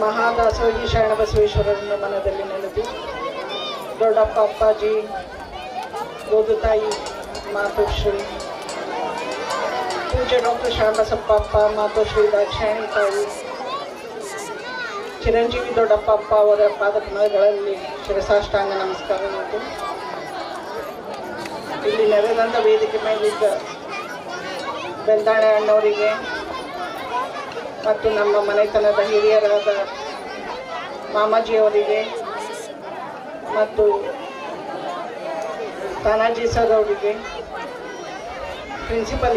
ಮಹಾದಾಸೋಹಿ ಶರಣಬಸವೇಶ್ವರರನ್ನು ಮನದಲ್ಲಿ ನೆನೆದು ದೊಡ್ಡಪ್ಪ ಅಪ್ಪಾಜಿ, ಗೋದುತಾಯಿ, ಮಾತುಶ್ರೀ ಪೂಜ್ಯ ಡಾಕ್ಟರ್ ಶರಣಬಸಪ್ಪ ಅಪ್ಪ, ಮಾತುಶ್ರೀ ದಾಕ್ಷಾಯಣಿ ತಾಯಿ, ಚಿರಂಜೀವಿ ದೊಡ್ಡಪ್ಪ ಅಪ್ಪ ಅವರ ಪಾದಕಮಲಗಳಲ್ಲಿ ಶಿರಸಾಷ್ಟಾಂಗ ನಮಸ್ಕಾರ ಮತ್ತು ಇಲ್ಲಿ ನೆರೆದಂಥ ವೇದಿಕೆ ಮೇಲಿದ್ದ ಬೆಲ್ದಾಣೆ ಅಣ್ಣವರಿಗೆ ಮತ್ತು ನಮ್ಮ ಮನೆತನದ ಹಿರಿಯರಾದ ಮಾಮಾಜಿಯವರಿಗೆ ಮತ್ತು ತಾನಾಜಿ ಸರ್ ಅವರಿಗೆ,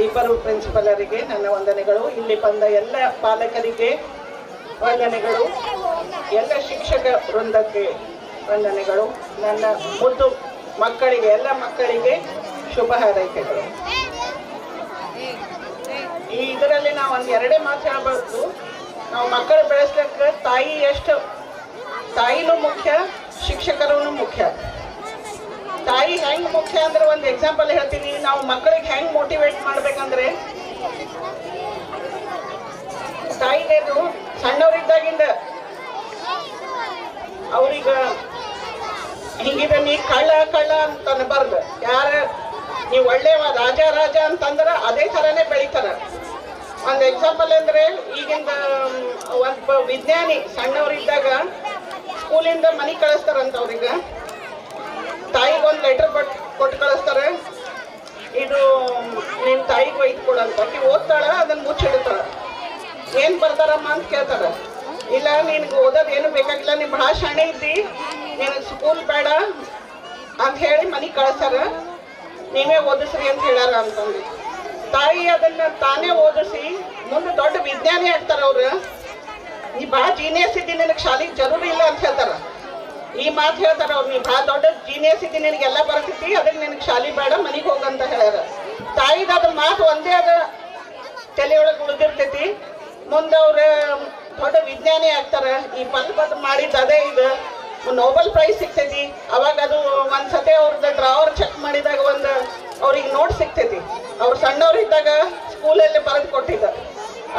ಇಬ್ಬರು ಪ್ರಿನ್ಸಿಪಲರಿಗೆ ನನ್ನ ವಂದನೆಗಳು. ಇಲ್ಲಿ ಬಂದ ಎಲ್ಲ ಪಾಲಕರಿಗೆ ವಂದನೆಗಳು, ಎಲ್ಲ ಶಿಕ್ಷಕ ವೃಂದಕ್ಕೆ ವಂದನೆಗಳು, ನನ್ನ ಮುದ್ದು ಮಕ್ಕಳಿಗೆ, ಎಲ್ಲ ಮಕ್ಕಳಿಗೆ ಶುಭ ಹಾರೈಕೆಗಳು. ಇದರಲ್ಲಿ ನಾವು ಒಂದು ಎರಡೇ ಮಾತು ಹೇಳ್ಬೋದು. ನಾವು ಮಕ್ಕಳು ಬೆಳೆಸ್ಲಿಕ್ಕೆ ತಾಯಿನೂ ಮುಖ್ಯ, ಶಿಕ್ಷಕರೂ ಮುಖ್ಯ. ತಾಯಿ ಹೆಂಗೆ ಮುಖ್ಯ ಅಂದ್ರೆ ಒಂದು ಎಕ್ಸಾಂಪಲ್ ಹೇಳ್ತೀನಿ. ನಾವು ಮಕ್ಕಳಿಗೆ ಹೆಂಗೆ ಮೋಟಿವೇಟ್ ಮಾಡ್ಬೇಕಂದ್ರೆ, ತಾಯಿನೇನು ಸಣ್ಣವರಿದ್ದಾಗಿಂದ ಅವ್ರಿಗೆ ಹಿಂಗಿದೆ, ನೀ ಕಳ್ಳ ಅಂತ ಅನ್ಬಾರ್ದು. ನೀವು ಒಳ್ಳೆಯ ರಾಜ ಅಂತಂದ್ರೆ ಅದೇ ಥರನೇ ಬೆಳಿತಾರ. ಒಂದು ಎಕ್ಸಾಂಪಲ್ ಅಂದರೆ, ಈಗಿಂದ ಒಂದು ವಿಜ್ಞಾನಿ ಸಣ್ಣವರಿದ್ದಾಗ ಸ್ಕೂಲಿಂದ ಮನೆಗೆ ಕಳಿಸ್ತಾರಂತ. ಅವ್ರಿಗೆ ತಾಯಿಗೆ ಒಂದು ಲೆಟರ್ ಕೊಟ್ಟು ಕಳಿಸ್ತಾರೆ, ಇದು ನಿನ್ನ ತಾಯಿಗೆ ಒಯ್ದು ಕೊಡಂತ. ನೀವು ಓದ್ತಾಳ, ಅದನ್ನು ಮುಚ್ಚಿಡ್ತಾಳ. ಏನು ಬರ್ತಾರಮ್ಮ ಅಂತ ಕೇಳ್ತಾರೆ. ಇಲ್ಲ, ನಿನಗೆ ಓದೋದು ಏನು ಬೇಕಾಗಿಲ್ಲ, ನೀನು ಭಾಳ ಶಾಣೆ ಇದ್ದಿ, ನಿನಗೆ ಸ್ಕೂಲ್ ಬೇಡ ಅಂತ ಹೇಳಿ ಮನೆಗೆ ಕಳಿಸ್ತಾರ, ನೀವೇ ಓದಿಸ್ರಿ ಅಂತ ಹೇಳ್ಯಾರ ಅಂತಂದು. ತಾಯಿ ಅದನ್ನು ತಾನೇ ಓದಿಸಿ ಮುಂದೆ ದೊಡ್ಡ ವಿಜ್ಞಾನಿ ಆಗ್ತಾರ. ಅವ್ರು ನೀ ಭಾಳ ಜೀನಿಯಸ್ ಇದ್ದಿ, ನಿನಗೆ ಶಾಲೆಗೆ ಜರೂರಿ ಇಲ್ಲ ಅಂತ ಹೇಳ್ತಾರ. ಈ ಮಾತು ಹೇಳ್ತಾರ ಅವ್ರು, ನೀ ಭಾಳ ದೊಡ್ಡ ಜೀನಿಯಸ್ ಇದ್ದಿ, ನಿನಗೆಲ್ಲ ಬರ್ತೈತಿ, ಅದಕ್ಕೆ ನಿನಗೆ ಶಾಲೆ ಬೇಡ, ಮನೆಗೆ ಹೋಗಂತ ಹೇಳ್ಯಾರ. ತಾಯಿದ ಅದ್ರ ಮಾತು ಒಂದೇ ಅದ ತಲೆಯೊಳಗೆ ಉಳಿದಿರ್ತೈತಿ. ಮುಂದೆ ಅವ್ರು ದೊಡ್ಡ ವಿಜ್ಞಾನಿ ಆಗ್ತಾರ. ಈ ಬಲ್ಬ್ ಮಾಡಿದ್ದು ಅದೇ ಇದು ನೋಬೆಲ್ ಪ್ರೈಸ್ ಸಿಗ್ತೈತಿ. ಅವಾಗ ಅದು ಒಂದ್ಸತಿ ಅವ್ರದ್ದು ಡ್ರಾವರ್ ಚೆಕ್ ಮಾಡಿದಾಗ ಅವ್ರಿಗೆ ನೋಟ್ ಸಿಗ್ತೈತಿ. ಅವ್ರು ಸಣ್ಣವ್ರು ಇದ್ದಾಗ ಸ್ಕೂಲಲ್ಲಿ ಬರೆದು ಕೊಟ್ಟಿದ್ದ.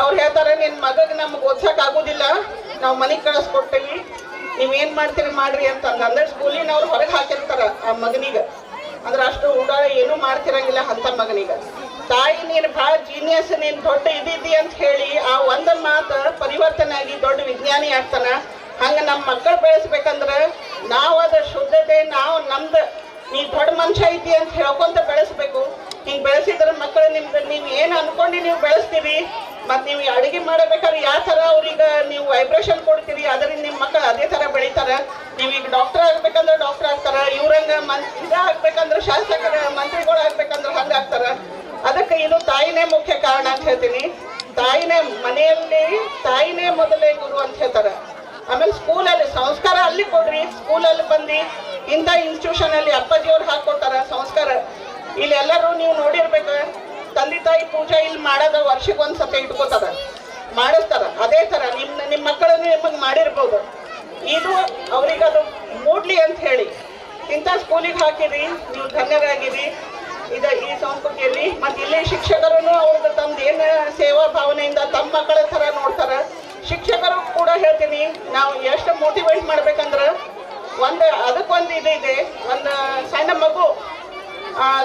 ಅವ್ರು ಹೇಳ್ತಾರೆ, ನಿನ್ನ ಮಗಗೆ ನಮ್ಗೆ ಓದ್ಸಕ್ ಆಗೋದಿಲ್ಲ, ನಾವು ಮನೆಗೆ ಕಳಿಸ್ಕೊಡ್ತೀವಿ, ನೀವೇನು ಮಾಡ್ತೀರಿ ಮಾಡ್ರಿ ಅಂತಂದು. ಅಂದ್ರೆ ಸ್ಕೂಲಿನ ಅವ್ರು ಹೊರಗೆ ಹಾಕಿರ್ತಾರ ಆ ಮಗನಿಗೆ. ಅಂದ್ರೆ ಅಷ್ಟು ಉಡಾಳ ಏನೂ ಮಾಡ್ತಿರಂಗಿಲ್ಲ ಅಂತ ಮಗನಿಗೆ. ತಾಯಿ ನೀನು ಭಾಳ ಜೀನಿಯಸ್, ನೀನು ದೊಡ್ಡ ಇದ್ದಿದ್ದಿ ಅಂತ ಹೇಳಿ ಆ ಒಂದು ಮಾತು ಪರಿವರ್ತನೆ ಆಗಿ ದೊಡ್ಡ ವಿಜ್ಞಾನಿ ಆಗ್ತಾನ. ಹಂಗೆ ನಮ್ಮ ಮಕ್ಕಳು ಬೆಳೆಸ್ಬೇಕಂದ್ರೆ ನಾವು ಅದ ಶುದ್ಧತೆ, ನಾವು ನಮ್ದು ನೀ ದೊಡ್ಡ ಮನುಷ್ಯ ಐತಿ ಅಂತ ಹೇಳ್ಕೊಂತ ಬೆಳೆಸ್ಬೇಕು. ಹಿಂಗೆ ಬೆಳೆಸಿದ್ರೆ ಮಕ್ಕಳು ನೀವು ಏನು ಅನ್ಕೊಂಡು ನೀವು ಬೆಳೆಸ್ತೀರಿ. ಮತ್ತು ನೀವು ಅಡುಗೆ ಮಾಡಬೇಕಾದ್ರೆ ಯಾವ ಥರ ಅವ್ರಿಗೆ ನೀವು ವೈಬ್ರೇಷನ್ ಕೊಡ್ತೀರಿ, ಅದರಿಂದ ನಿಮ್ಮ ಮಕ್ಕಳು ಅದೇ ಥರ ಬೆಳಿತಾರೆ. ನೀವೀಗ ಡಾಕ್ಟರ್ ಆಗ್ಬೇಕಂದ್ರೆ ಡಾಕ್ಟರ್ ಆಗ್ತಾರೆ, ಇವ್ರಂಗೆ ಆಗ್ಬೇಕಂದ್ರೆ ಶಾಸಕರ ಮಂತ್ರಿಗಳು ಆಗ್ಬೇಕಂದ್ರೆ ಹಂಗೆ ಆಗ್ತಾರೆ. ಅದಕ್ಕೆ ಇದು ತಾಯಿನೇ ಮುಖ್ಯ ಕಾರಣ ಅಂತ ಹೇಳ್ತೀನಿ. ತಾಯಿನೇ ಮನೆಯಲ್ಲಿ ತಾಯಿನೇ ಮೊದಲೇ ಗುರು ಅಂತ ಹೇಳ್ತಾರೆ. ಆಮೇಲೆ ಸ್ಕೂಲಲ್ಲಿ ಸಂಸ್ಕಾರ ಅಲ್ಲಿ ಕೊಡ್ರಿ. ಸ್ಕೂಲಲ್ಲಿ ಬಂದು ಇಂಥ ಇನ್ಸ್ಟಿಟ್ಯೂಷನಲ್ಲಿ ಅಪ್ಪಾಜಿಯವ್ರು ಹಾಕ್ಕೊಡ್ತಾರ ಸಂಸ್ಕಾರ. ಇಲ್ಲಿ ಎಲ್ಲರೂ ನೀವು ನೋಡಿರ್ಬೇಕು, ತಂದೆ ತಾಯಿ ಪೂಜೆ ಇಲ್ಲಿ ಮಾಡೋದ ವರ್ಷಕ್ಕೆ ಒಂದ್ಸತಿ ಇಟ್ಕೋತಾರ, ಮಾಡಿಸ್ತಾರ. ಅದೇ ಥರ ನಿಮ್ಮ ಮಕ್ಕಳನ್ನು ನಿಮಗೆ ಮಾಡಿರ್ಬೋದು. ಇದು ಅವ್ರಿಗೆ ಅದು ಮೂಡ್ಲಿ ಅಂತ ಹೇಳಿ ಇಂಥ ಸ್ಕೂಲಿಗೆ ಹಾಕಿರಿ, ನೀವು ಧನ್ಯರಾಗಿರಿ ಈ ಸಂಸ್ಕೃತಿಯಲ್ಲಿ. ಮತ್ತು ಇಲ್ಲಿ ಶಿಕ್ಷಕರು ಅವ್ರದ್ದು ತಮ್ದು ಏನು ಸೇವಾ ಭಾವನೆಯಿಂದ ತಮ್ಮ ಮಕ್ಕಳ ಥರ ನೋಡ್ತಾರೆ. ಶಿಕ್ಷಕರು ಕೂಡ ಹೇಳ್ತೀನಿ, ನಾವು ಎಷ್ಟು ಮೋಟಿವೇಟ್ ಮಾಡ್ಬೇಕಂದ್ರೆ ಅದಕ್ಕೊಂದು ಇದೆ. ಒಂದು ಸಣ್ಣ ಮಗು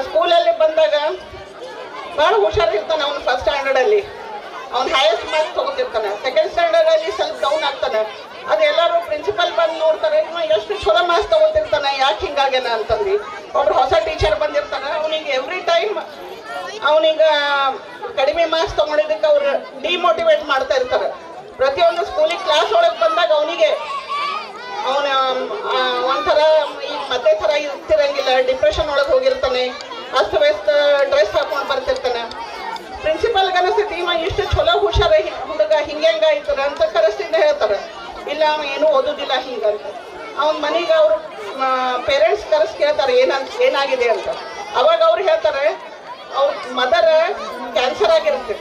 ಸ್ಕೂಲಲ್ಲಿ ಬಂದಾಗ ಭಾಳ ಹುಷಾರಿರ್ತಾನೆ. ಅವ್ನು ಫಸ್ಟ್ ಸ್ಟ್ಯಾಂಡರ್ಡಲ್ಲಿ ಅವ್ನು ಹೈಯೆಸ್ಟ್ ಮಾರ್ಕ್ಸ್ ತೊಗೊತಿರ್ತಾನೆ. ಸೆಕೆಂಡ್ ಸ್ಟ್ಯಾಂಡರ್ಡಲ್ಲಿ ಸ್ವಲ್ಪ ಡೌನ್ ಆಗ್ತಾನೆ. ಅದೆಲ್ಲರೂ ಪ್ರಿನ್ಸಿಪಲ್ ಬಂದು ನೋಡ್ತಾರೆ, ಇವ ಎಷ್ಟು ಚಲೋ ಮಾರ್ಕ್ಸ್ ತೊಗೊತಿರ್ತಾನೆ, ಯಾಕೆ ಹಿಂಗಾಗ್ಯಾನ ಅಂತಂದು. ಒಬ್ರು ಹೊಸ ಟೀಚರ್ ಬಂದಿರ್ತಾನೆ, ಅವನಿಗೆ ಎವ್ರಿ ಟೈಮ್ ಅವನಿಗೆ ಕಡಿಮೆ ಮಾರ್ಕ್ಸ್ ತೊಗೊಂಡಿದ್ದಕ್ಕೆ ಅವ್ರು ಡಿಮೋಟಿವೇಟ್ ಮಾಡ್ತಾ ಇರ್ತಾರೆ. ಪ್ರತಿಯೊಂದು ಸ್ಕೂಲಿಗೆ ಕ್ಲಾಸ್ ಒಳಗೆ ಬಂದಾಗ ಅವನಿಗೆ ಒಂಥರ ಮತ್ತೆ ಥರ ಇರ್ತಿರಂಗಿಲ್ಲ, ಡಿಪ್ರೆಷನ್ ಒಳಗೆ ಹೋಗಿರ್ತಾನೆ, ಅಸ್ತವ್ಯಸ್ತ ಡ್ರೆಸ್ ಹಾಕೊಂಡು ಬರ್ತಿರ್ತಾನೆ. ಪ್ರಿನ್ಸಿಪಲ್ಗೆ ಅನಿಸ್ತೈತಿ, ಇವ ಇಷ್ಟು ಚಲೋ ಹುಷಾರ ಹುಡುಗ ಹಿಂಗಾಯ್ತಾರೆ ಅಂತ ಕರೆಸ್ತಿಂದ ಹೇಳ್ತಾರೆ. ಇಲ್ಲ ಅವ ಏನೂ ಓದೋದಿಲ್ಲ ಹಿಂಗಂತ. ಅವನ ಮನೆಗೆ ಅವರು ಪೇರೆಂಟ್ಸ್ ಕರೆಸಿ ಕೇಳ್ತಾರೆ ಏನಾಗಿದೆ ಅಂತ. ಅವಾಗ ಅವ್ರು ಹೇಳ್ತಾರೆ, ಅವ್ರ ಮದರ್ ಕ್ಯಾನ್ಸರ್ ಆಗಿರುತ್ತೆ.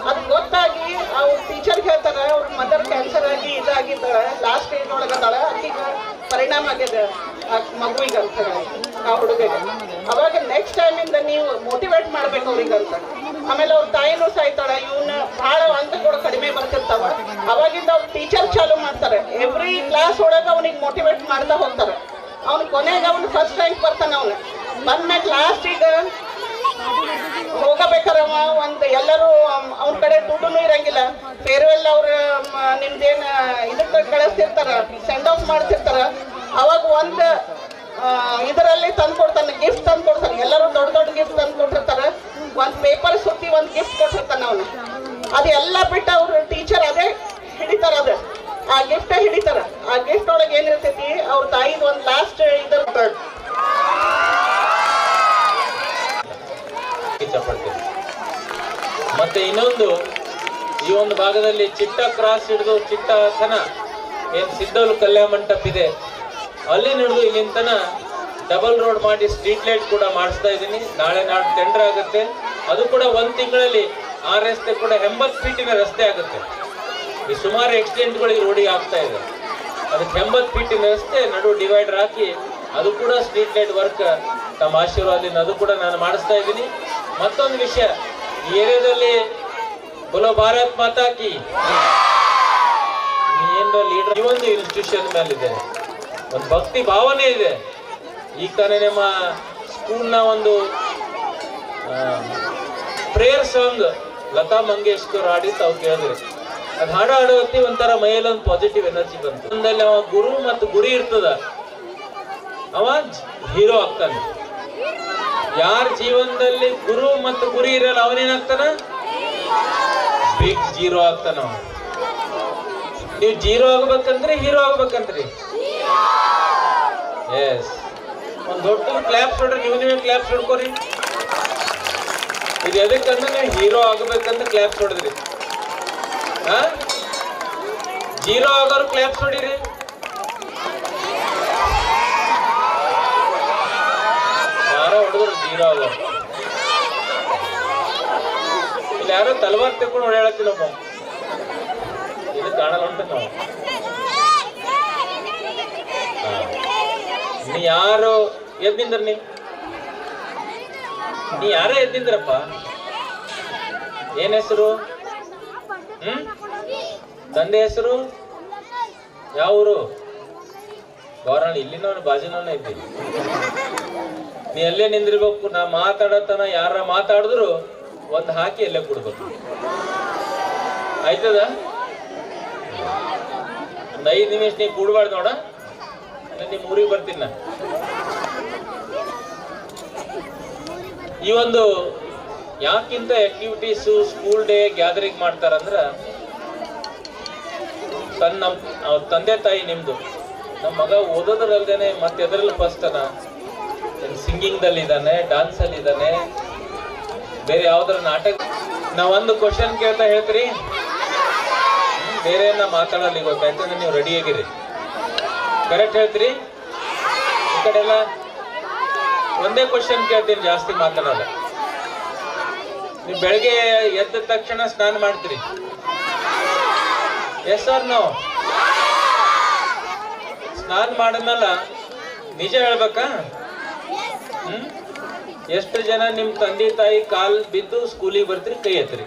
ಅದು ಗೊತ್ತಾಗಿ ಅವ್ರ ಟೀಚರ್ಗೆ ಹೇಳ್ತಾರೆ, ಅವ್ರ ಮದರ್ ಕ್ಯಾನ್ಸರ್ ಆಗಿ ಇದಾಗಿದ್ದಾಳೆ, ಲಾಸ್ಟ್ ಸ್ಟೇಜ್ ಒಳಗದಾಳೆ, ಅದಕ್ಕೆ ಪರಿಣಾಮ ಆಗಿದೆ ಆ ಮಗುವಿಗೆ ಅಂತ ಆ ಹುಡುಗಿಗೆ. ಅವಾಗ ನೆಕ್ಸ್ಟ್ ಟೈಮಿಂದ ನೀವು ಮೋಟಿವೇಟ್ ಮಾಡ್ಬೇಕು ಅವ್ರಿಗಂತ. ಆಮೇಲೆ ಅವ್ರ ತಾಯಿನೂ ಸಾಯ್ತಾಳೆ, ಇವನ್ನ ಭಾಳ ಅಂಕಗಳು ಕಡಿಮೆ ಬರ್ತಿರ್ತಾವ. ಅವಾಗಿಂದ ಅವ್ರು ಟೀಚರ್ ಚಾಲು ಮಾಡ್ತಾರೆ. ಎವ್ರಿ ಕ್ಲಾಸ್ ಒಳಗೆ ಅವನಿಗೆ ಮೋಟಿವೇಟ್ ಮಾಡ್ತಾ ಹೋಗ್ತಾರೆ. ಅವ್ನು ಕೊನೆಗೆ ಅವನು ಫಸ್ಟ್ ರ್ಯಾಂಕ್ ಬರ್ತಾನೆ. ಅವನು ಬಂದ್ಮೇಲೆ ಲಾಸ್ಟಿಗೆ ಹೋಗಬೇಕಾರೆ ಒಂದು ಎಲ್ಲರೂ ಅವ್ನ ಕಡೆ ದುಡ್ಡು ಇರಂಗಿಲ್ಲ. ಫೇರ್ವೆಲ್ ಅವ್ರು ನಿಮ್ದೇನು ಇದಕ್ಕೆ ಕಳಿಸ್ತಿರ್ತಾರ, ಸೆಂಡ್ ಆಫ್ ಮಾಡ್ತಿರ್ತಾರ. ಅವಾಗ ಒಂದು ಇದರಲ್ಲಿ ತಂದು ಕೊಡ್ತಾನೆ, ಗಿಫ್ಟ್ ತಂದು ಕೊಡ್ತಾನೆ. ಎಲ್ಲರೂ ದೊಡ್ಡ ದೊಡ್ಡ ಗಿಫ್ಟ್ ತಂದು ಕೊಟ್ಟಿರ್ತಾರೆ. ಒಂದು ಪೇಪರ್ ಸುತ್ತಿ ಒಂದು ಗಿಫ್ಟ್ ಕೊಟ್ಟಿರ್ತಾನೆ ಅವನು. ಅದೆಲ್ಲ ಬಿಟ್ಟು ಅವ್ರು ಟೀಚರ್ ಅದೇ ಹಿಡಿತಾರ, ಅದು ಆ ಗಿಫ್ಟ್ ಹಿಡಿತಾರ. ಆ ಗಿಫ್ಟ್ ಒಳಗೆ ಏನಿರ್ತೈತಿ, ಅವ್ರ ತಾಯಿದ್ ಒಂದು ಲಾಸ್ಟ್ ಇದ್ರ ಮತ್ತೆ ಇನ್ನೊಂದು ಈ ಒಂದು ಭಾಗದಲ್ಲಿ ಚಿಟ್ಟ ಕ್ರಾಸ್ ಹಿಡಿದು ಚಿಟ್ಟ ತನ ಏನ್ ಸಿದ್ದೋಲ್ ಕಲ್ಯಾಣ ಮಂಟಪ ಇದೆ ಅಲ್ಲಿ ಹಿಡಿದು ಇಲ್ಲಿಂತನ ಡಬಲ್ ರೋಡ್ ಮಾಡಿ ಸ್ಟ್ರೀಟ್ ಲೈಟ್ ಕೂಡ ಮಾಡಿಸ್ತಾ ಇದ್ದೀನಿ. ನಾಳೆ ಟೆಂಡರ್ ಆಗುತ್ತೆ. ಅದು ಕೂಡ ಒಂದು ತಿಂಗಳಲ್ಲಿ ಆ ರಸ್ತೆ ಕೂಡ 80 ಫೀಟಿನ ರಸ್ತೆ ಆಗುತ್ತೆ. ಈ ಸುಮಾರು ಆಕ್ಸಿಡೆಂಟ್ಗಳಿಗೆ ರೋಡಿಗೆ ಆಗ್ತಾ ಇದೆ. ಅದಕ್ಕೆ 80 ಫೀಟಿನ ರಸ್ತೆ ನಡು ಡಿವೈಡರ್ ಹಾಕಿ ಅದು ಕೂಡ ಸ್ಟ್ರೀಟ್ ಲೈಟ್ ವರ್ಕ್ ತಮ್ಮ ಆಶೀರ್ವಾದದಿಂದ ಅದು ಕೂಡ ನಾನು ಮಾಡಿಸ್ತಾ ಇದ್ದೀನಿ. ಮತ್ತೊಂದು ವಿಷಯ, ಈ ಏರಿಯಾದಲ್ಲಿ ಬೋಲೋ ಭಾರತ್ ಮಾತಾ ಕಿ ಏನು ಲೀಡರ್ ಈ ಒಂದು ಇನ್ಸ್ಟಿಟ್ಯೂಷನ್ ಮೇಲಿದೆ, ಒಂದು ಭಕ್ತಿ ಭಾವನೆ ಇದೆ. ಈ ತಾನೇ ನಮ್ಮ ಸ್ಕೂಲ್ನ ಒಂದು ಪ್ರೇಯರ್ ಸಾಂಗ್ ಲತಾ ಮಂಗೇಶ್ಕರ್ ಹಾಡಿ ತಾವು ಕೇಳಿದ್ರಿ. ಅದು ಹಾಡು ಹಾಡೋತಿ ಒಂಥರ ಮೈಯಲ್ಲಿ ಒಂದು ಪಾಸಿಟಿವ್ ಎನರ್ಜಿ ಬಂತು. ಒಂದಲ್ಲಿ ಅವ ಗುರು ಮತ್ತು ಗುರಿ ಇರ್ತದ, ಅವ ಹೀರೋ ಆಗ್ತಾನೆ. ಯಾರ ಜೀವನದಲ್ಲಿ ಗುರು ಮತ್ತು ಗುರಿ ಇರಲ್ಲ ಅವನೇನಾಗ್ತಾನ, ಬಿಗ್ ಜೀರೋ ಆಗ್ತಾನ. ನೀವು ಜೀರೋ ಆಗ್ಬೇಕಂದ್ರೆ ಹೀರೋ ಆಗ್ಬೇಕಂತ್ರಿ. ಎಸ್, ಒಂದು ದೊಡ್ಡ ಕ್ಲಾಪ್ಸ್ ಹೊಡ್ರಿ, ನೀವೇ ಕ್ಲಾಪ್ಸ್ ಹೊಡ್ಕೋರಿ. ಇದು ಎದಕ್ಕಂದ್ರೆ ನೀವು ಹೀರೋ ಆಗ್ಬೇಕಂದ್ರೆ ಕ್ಲಾಪ್ಸ್ ಹೊಡೆದ್ರಿ. ಜೀರೋ ಆಗೋರು ಕ್ಲಾಪ್ಸ್ ಹೊಡಿರಿ. ಯಾರೋ ಹೊಡೆದ್ರು ಜೀರೋ ಆಗೋರು. ಇಲ್ಲಿ ಯಾರೋ ತಲವಾರ್ ತೆಕ್ಕೊಂಡು ಹೊಡೆಯತ್ತಿಲ್ಲಪ್ಪ, ಇದು ಕಾಣಲ್ಲ ಅಂತ ನಾವು. ನೀ ಯಾರು ಎದ್ದಿಂದ್ರ, ನೀ ಯಾರ ಎದ್ದಿಂದ್ರಪ್ಪ? ಏನ್ ಹೆಸರು? ತಂದೆ ಹೆಸರು ಯಾವೂರು? ಗೌರಣ್ಣ. ಇಲ್ಲಿನವನು ಬಾಜಿನವನ್ನ ಇದ್ದೀನಿ. ನೀ ಎಲ್ಲೇ ನಿಂದಿರ್ಬೇಕು. ನಾ ಮಾತಾಡತನ ಯಾರ ಮಾತಾಡಿದ್ರು ಒಂದು ಹಾಕಿ ಎಲ್ಲೇ ಕೊಡ್ಬೇಕು. ಆಯ್ತದ? ಒಂದು 5 ನಿಮಿಷ ನೀ ಕೂಡ್ಬಾರ್ದು ನೋಡ. ನಿಮ್ಮ ಊರಿಗೆ ಬರ್ತೀನಿ ನಾ. ಈ ಒಂದು ಯಾಕಿಂತ ಆಕ್ಟಿವಿಟೀಸು ಸ್ಕೂಲ್ ಡೇ ಗ್ಯಾದರಿಂಗ್ ಮಾಡ್ತಾರಂದ್ರ ಅವ್ರ ತಂದೆ ತಾಯಿ ನಿಮ್ದು ನಮ್ಮ ಮಗ ಓದೋದ್ರಲ್ದೇನೆ ಮತ್ತೆ ಎದ್ರಲ್ಲಿ ಫಸ್ಟ್ ಅನ, ಸಿಂಗಿಂಗ್ದಲ್ಲಿ ಇದ್ದಾನೆ, ಡ್ಯಾನ್ಸಲ್ಲಿ ಇದ್ದಾನೆ, ಬೇರೆ ಯಾವ್ದಾರ ನಾಟಕ. ನಾವೊಂದು ಕ್ವಶನ್ ಕೇಳ್ತಾ ಹೇಳ್ತೀರಿ, ಬೇರೆ ಮಾತಾಡಲಿ ಗೊತ್ತಾಯ್ತಂದ್ರೆ ನೀವು ರೆಡಿ ಆಗಿರಿ. ಕರೆಕ್ಟ್ ಹೇಳ್ತೀರಿ? ಈ ಕಡೆ ಎಲ್ಲ ಒಂದೇ ಕ್ವಶನ್ ಕೇಳ್ತೀನಿ, ಜಾಸ್ತಿ ಮಾತಾಡಲ್ಲ. ನೀವು ಬೆಳಗ್ಗೆ ಎದ್ದ ತಕ್ಷಣ ಸ್ನಾನ ಮಾಡ್ತೀರಿ? Yes or no? ಸ್ನಾನ ಮಾಡಿದ್ಮೇಲೆ ನಿಜ ಹೇಳ್ಬೇಕಾ? ಎಷ್ಟು ಜನ ನಿಮ್ ತಂದೆ ತಾಯಿ ಕಾಲ್ ಬಿದ್ದು ಸ್ಕೂಲಿಗೆ ಬರ್ತೀರಿ? ಕೈ ಎತ್ತರಿ.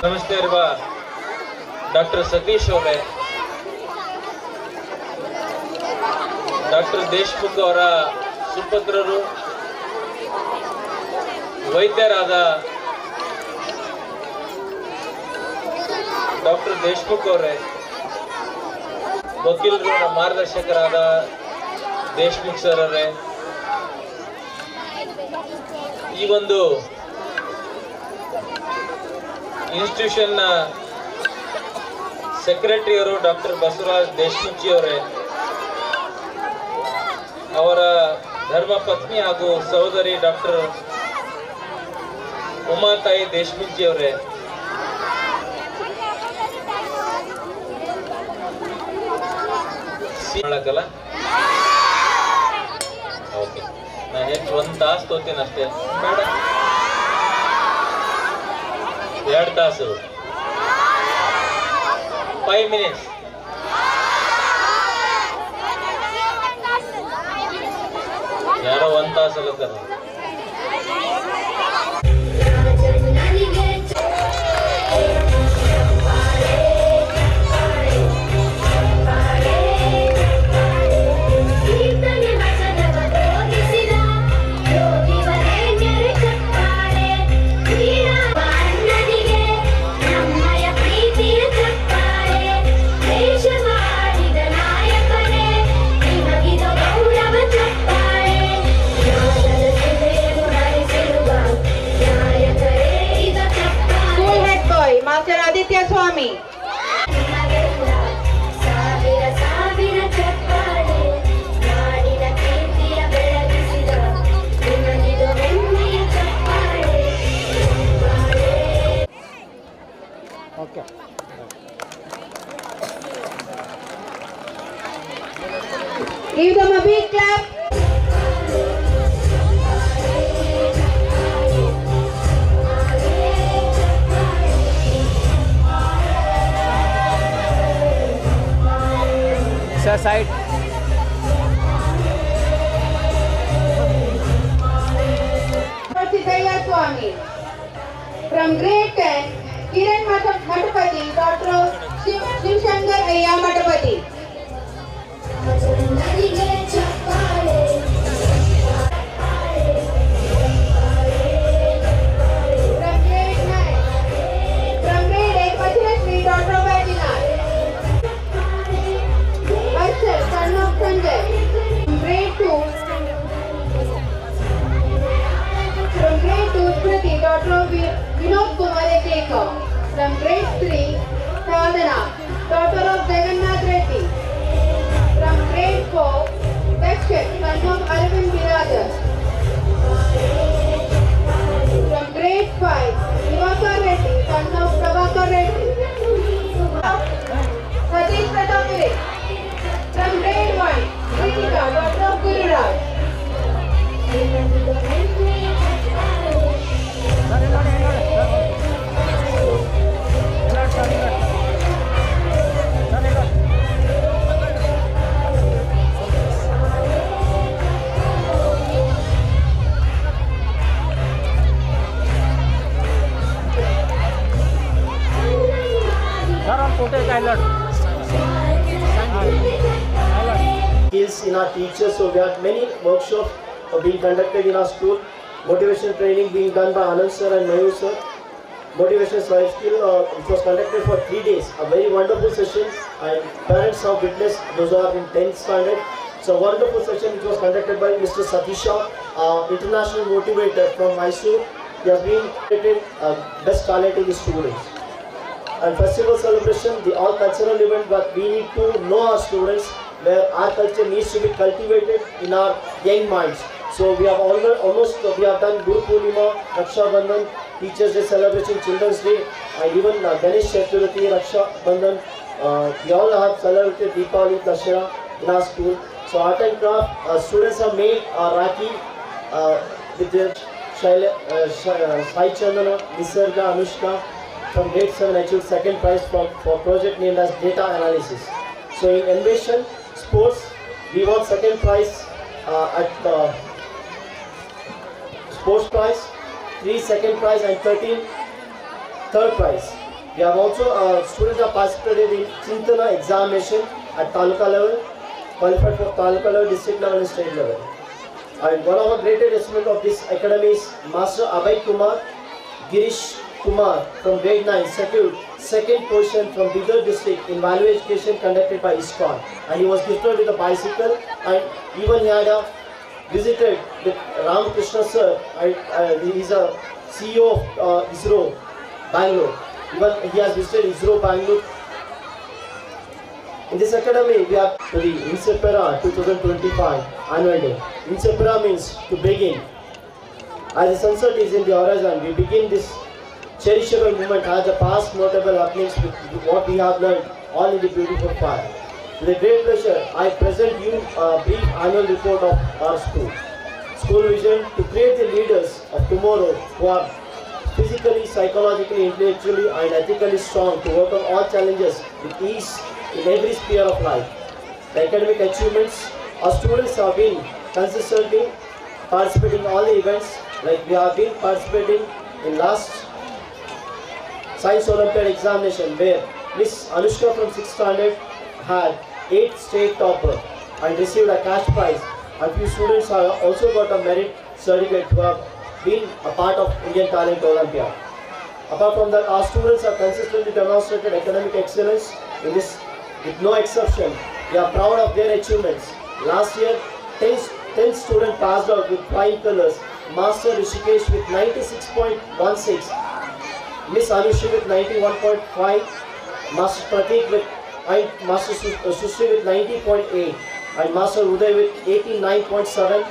ನಮಸ್ತೆ ಇರುವ ಡಾಕ್ಟರ್ ಸತೀಶ್ ಅವರೇ, ಡಾಕ್ಟರ್ ದೇಶ್ಮುಖ್ ಅವರ ಸುಪುತ್ರರು, ವೈದ್ಯರಾದ ಡಾಕ್ಟರ್ ದೇಶ್ಮುಖ್ ಅವರೇ, ವಕೀಲರು ಮಾರ್ಗದರ್ಶಕರಾದ ದೇಶ್ಮುಖ್ ಸರ್ ಅವರೇ, ಈ ಒಂದು ಇನ್ಸ್ಟಿಟ್ಯೂಷನ್ನ ಸೆಕ್ರೆಟರಿ ಅವರು ಡಾಕ್ಟರ್ ಬಸವರಾಜ್ ದೇಶ್ಮುಖ್ ಜಿ ಅವರೇ, ಅವರ ಧರ್ಮ ಪತ್ನಿ ಹಾಗೂ ಸಹೋದರಿ ಡಾಕ್ಟರ್ ಉಮಾತಾಯಿ ದೇಶ್ಮುಖ್ ಜಿ ಅವರೇ, ಮಾಡಕ್ಕಲ್ಲ. ಓಕೆ, ನಾನು ಹೆಚ್ಚು 1 ತಾಸು ತೋತೀನಿ ಅಷ್ಟೇ, ಬೇಡ 2 ತಾಸು, 5 ಮಿನಿಟ್ಸ್. ಯಾರೋ 1 ತಾಸು ಅಲ್ಲತ್ತಾರ. ಮಾಸ್ಟರ್ ಆದಿತ್ಯ ಸ್ವಾಮಿ. ಸಾವಿರ ಸಾವಿರ ಚಪ್ಪಾಳೆ ನಾಡಿನ ಕೀರ್ತಿಯ ಬೆಳಗಿಸಿದ ನಿಮಗಿದು ಹೆಮ್ಮೆಯ ಚಪ್ಪಾಳೆ. Give them a big clap. Side. Siddhaya Swami. From grade 10, Kiran Matapati, Dr. Shivshankar Ayya Matapati. ನನಗೆ ಚಪ್ಪಾಳೆ From grade 9, from grade 8, Vajrashri, Dr. Vajinath. Arshad, son of Sanjay. From grade 2, Smriti, Dr. Vinod Kumar Ekekar. From grade 3, Sadhana, daughter of Jagannath Reddy. From grade 4, Dakshat, son of Arvind Birajar. From grade 5, Divakar Reddy, son of Prabhakar Reddy. Satish Pratapure. From grade 1, Kritika, daughter of Gururaj. ನಿಮಗಿದು ಹೆಮ್ಮೆಯ ಚಪ್ಪಾಳೆ. Skills in our teachers, so we had many workshops being conducted in our school. Motivation training being done by Anand sir and Mayur sir. Motivation life skill which was conducted for 3 days. A very wonderful session, and parents have witnessed those who are in 10th standard. So wonderful session which was conducted by Mr. Satisha, international motivator from Mysore. He has been rated best talent in the students. And festival celebration, the all cultural event, but we need to know our students where our culture needs to be cultivated in our young minds. So we have we have done Guru Purnima, Raksha Bandhan, Teachers Day celebration, Children's Day, and even Ganesh Chaturthi, Raksha Bandhan. We all have celebrated Deepavali, Dashera in our school. So art and craft, students have made Rakhi with their Sai Chandana, Nisarga, Anushka. From grade 7 achieved second prize for project named as data analysis. So in innovation sports, we won second prize at sports prize, 3 second prize and 13 third prize. We have also students have participated in Chintana examination at Taluka level, qualified for Taluka level, district level and state level. And one of our greatest achievement of this academy is Master Abhay Kumar Girish Kumar from grade 9 secured second position from Bidar district in value education conducted by ISKCON, and he was gifted with a bicycle, and even he had visited with Ramakrishna sir. He is a CEO of ISRO Bangalore. Even he has visited ISRO Bangalore. In this academy we have the Insepera 2025 annual day. Insepera means to begin. As the sunset is in the horizon, we begin this cherishable moment as the past notable happenings with what we have learned all in the beautiful fire. With a great pleasure, I present you a brief annual report of our school. School vision to create the leaders of tomorrow who are physically, psychologically, intellectually and ethically strong to overcome all challenges with ease in every sphere of life. The academic achievements, our students have been consistently participating in all the events, like we have been participating in last Science Olympiad examination where Miss Anushka from 6th standard had 8 state topper and received a cash prize. A few students have also got a merit certificate who have been a part of Indian Talent Olympiad. Apart from that, our students have consistently demonstrated academic excellence in this with no exception. We are proud of their achievements. Last year, 10 students passed out with flying colors. Master Rishikesh with 96.16. Miss Anushri with 91.5, Master Pratik with Master Sushri with 90.8, and Master Uday with 89.7%.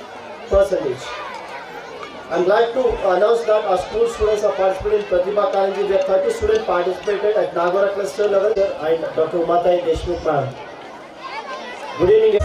I'm glad to announce that our school students are participating in Pratibha Karanji. We have 30 students participated at Nagara cluster level, and Dr. Umatai Deshmukh ma'am. Good evening.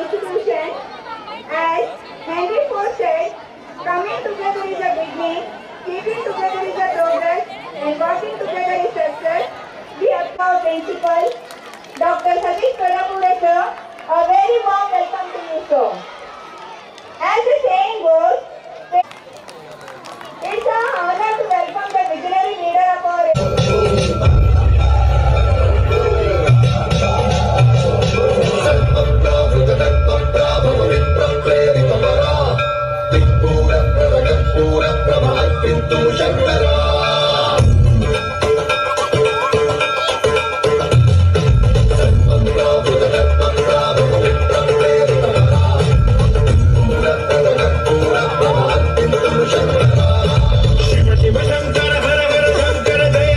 Constitution, as Henry Ford said, coming together is a beginning, keeping together is a progress, and working together is success. We have our principal, Dr. Satish Kadapure sir, a very warm welcome to you sir. As the saying goes, it's an honor to welcome the visionary leader of our Shiva Shiva Shankara ಹರ ಹರ ಶಂಕರ ಜಯ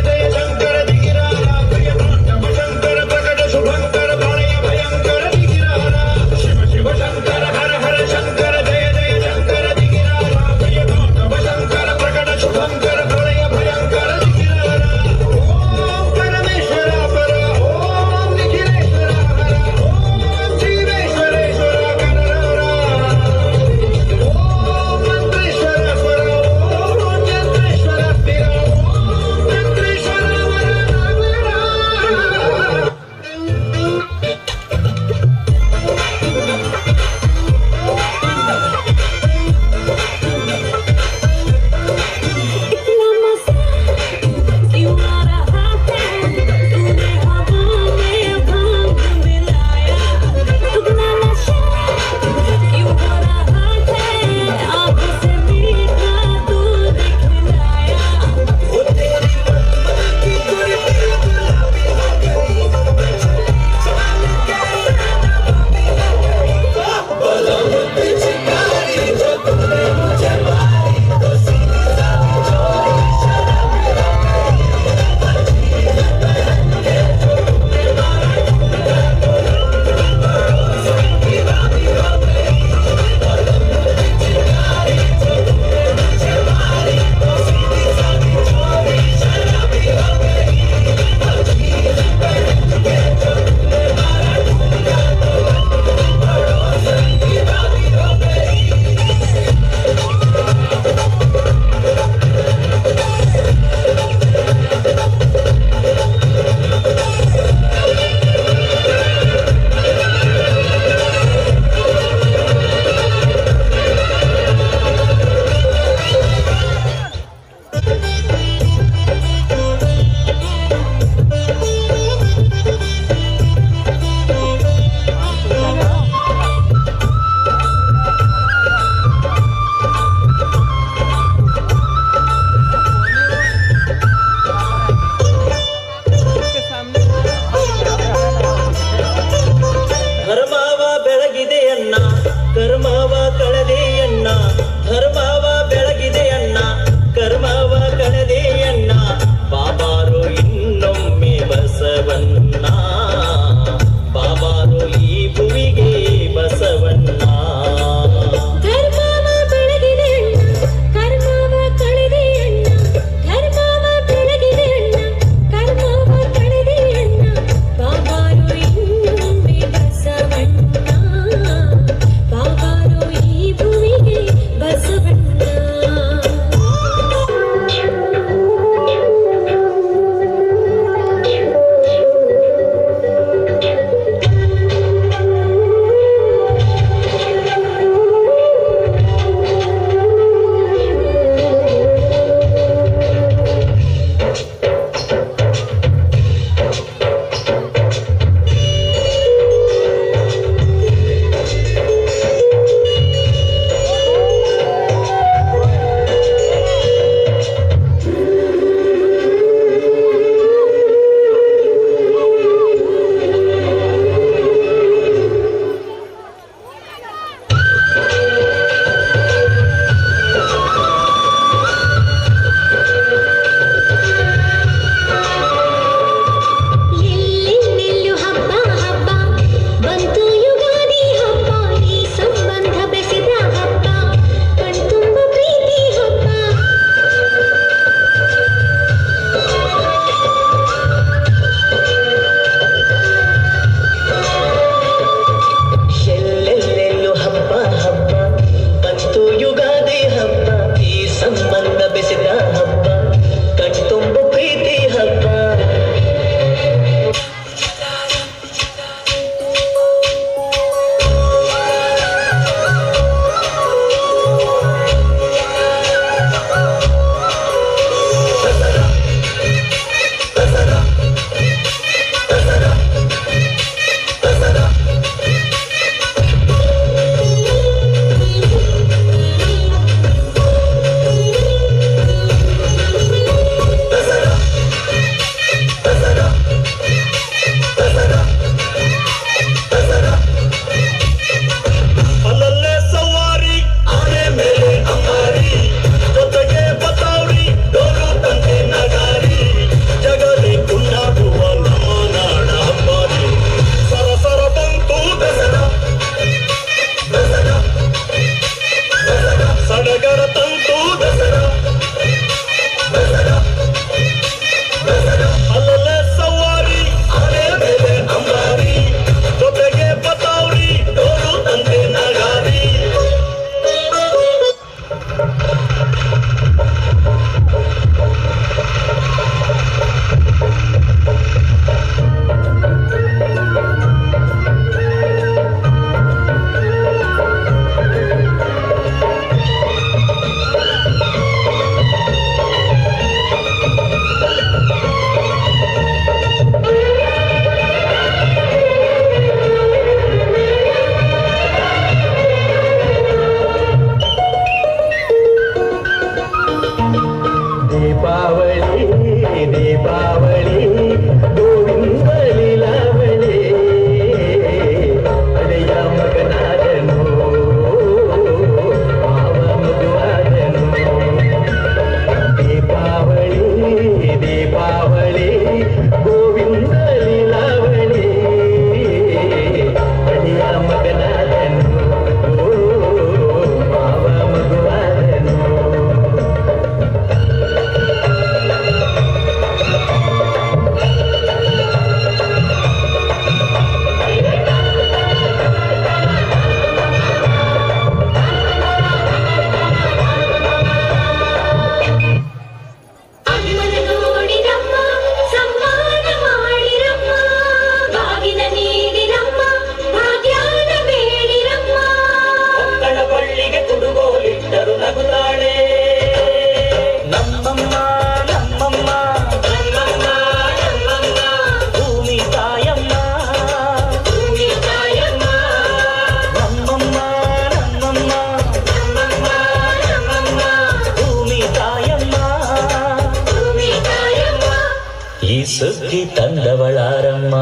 ಈ ಸುಗ್ಗಿ ತಂದವಳಾರಮ್ಮ,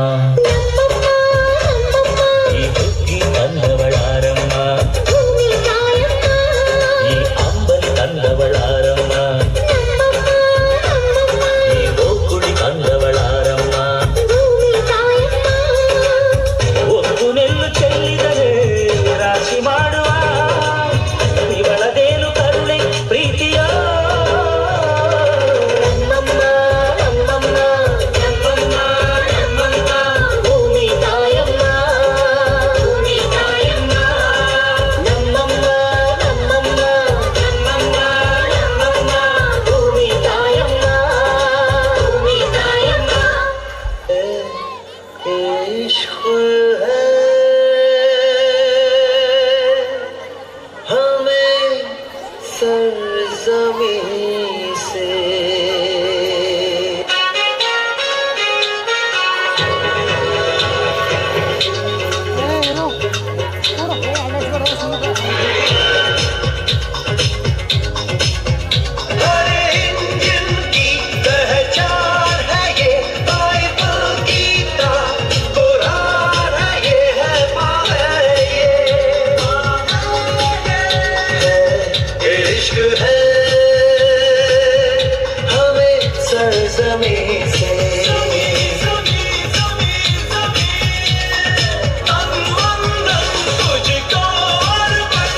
ಈ ಹುಗ್ಗಿ ತಂದವಳಾರಮ್ಮ, ಈ ಅಂಬಲಿ ತಂದವಳಾರಮ್ಮ, ಈ ಗೋಕುಳಿ ತಂದವಳಾರಮ್ಮ. ಒತ್ತು ನೆಲ್ಲು ಚೆಲ್ಲಿದರೆ ರಾಶಿ ಮಾಡುವ ಇವಳದೇನು ಕರುಣೆ ಪ್ರೀತಿಯ ಭೂಮಿ ತಾಯಮ್ಮ, ಭೂಮಿ ತಾಯಮ್ಮ, ನಮ್ಮಮ್ಮ ನಮ್ಮಮ್ಮ ನಮ್ಮಮ್ಮ ನಮ್ಮಮ್ಮ ಭೂಮಿ ತಾಯಮ್ಮ, ಭೂಮಿ ತಾಯಮ್ಮ. इश्क है हमें सरज़मीं से. हर इंजन की पहचान है ये बाइबल गीता, कुरान है ये, है माँ है ये. इश्क है हमें सरज़मीं से. तन मन धन तुझको अर्पण,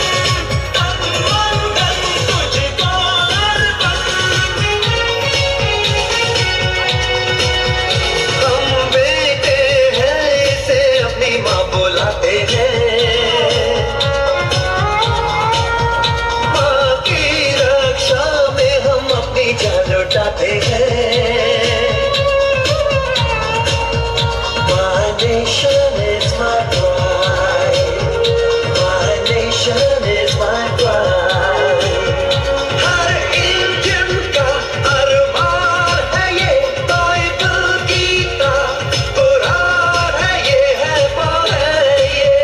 तन मन धन तुझको अर्पण. हम बेटे हैं इसे अपनी माँ बुलाते हैं, माँ की रक्षा में हम अपनी जान लुटाते हैं. My nation is my pride, my nation is my pride. Her engine का अरमान है ये बाइबल गीता, कुरान है ये, है माँ है ये.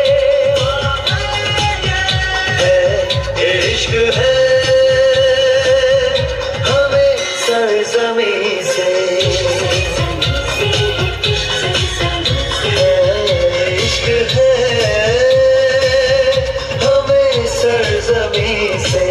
इश्क है हमें सरज़मीं से. इश्क है हमें सरज़मीं से.